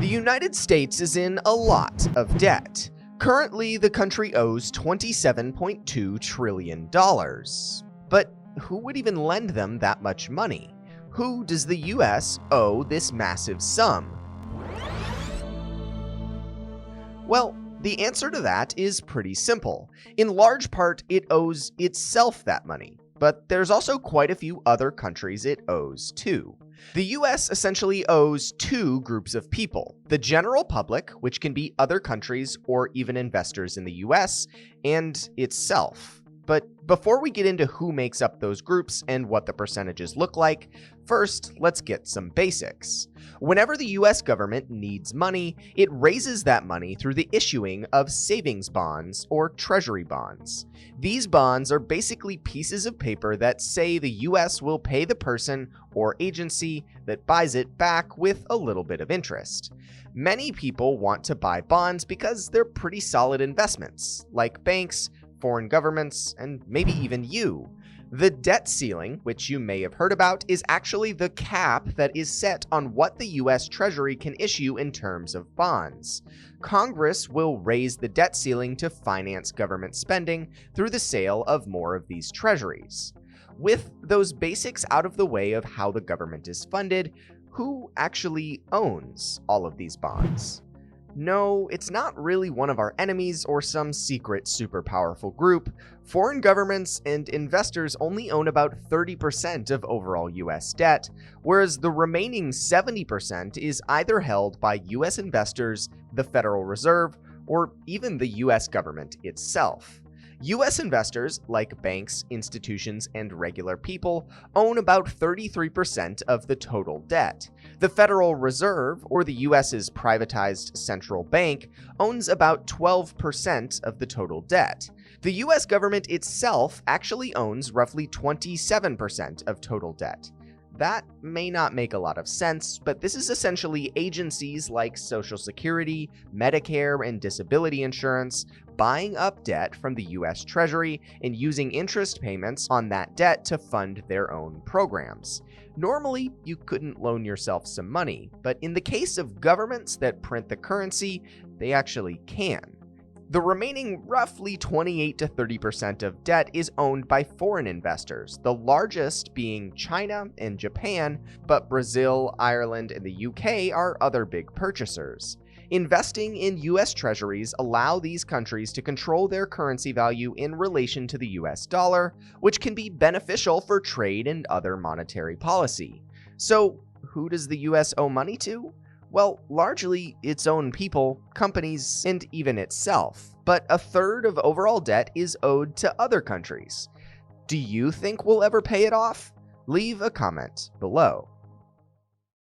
The United States is in a lot of debt. Currently, the country owes $27.2 trillion. But who would even lend them that much money? Who does the US owe this massive sum? Well, the answer to that is pretty simple. In large part, it owes itself that money. But there's also quite a few other countries it owes to. The US essentially owes two groups of people: the general public, which can be other countries or even investors in the US, and itself. But before we get into who makes up those groups and what the percentages look like, first, let's get some basics. Whenever the US government needs money, it raises that money through the issuing of savings bonds or treasury bonds. These bonds are basically pieces of paper that say the US will pay the person or agency that buys it back with a little bit of interest. Many people want to buy bonds because they're pretty solid investments, like banks, foreign governments, and maybe even you. The debt ceiling, which you may have heard about, is actually the cap that is set on what the US Treasury can issue in terms of bonds. Congress will raise the debt ceiling to finance government spending through the sale of more of these treasuries. With those basics out of the way of how the government is funded, who actually owns all of these bonds? No, it's not really one of our enemies or some secret super powerful group. Foreign governments and investors only own about 30% of overall US debt, whereas the remaining 70% is either held by US investors, the Federal Reserve, or even the US government itself. US investors, like banks, institutions, and regular people, own about 33% of the total debt. The Federal Reserve, or the US's privatized central bank, owns about 12% of the total debt. The US government itself actually owns roughly 27% of total debt. That may not make a lot of sense, but this is essentially agencies like Social Security, Medicare, and disability insurance buying up debt from the US Treasury and using interest payments on that debt to fund their own programs. Normally, you couldn't loan yourself some money, but in the case of governments that print the currency, they actually can. The remaining roughly 28 to 30% of debt is owned by foreign investors, the largest being China and Japan, but Brazil, Ireland, and the UK are other big purchasers. Investing in US treasuries allow these countries to control their currency value in relation to the US dollar, which can be beneficial for trade and other monetary policy. So, who does the US owe money to? Well, largely its own people, companies, and even itself. But a third of overall debt is owed to other countries. Do you think we'll ever pay it off? Leave a comment below.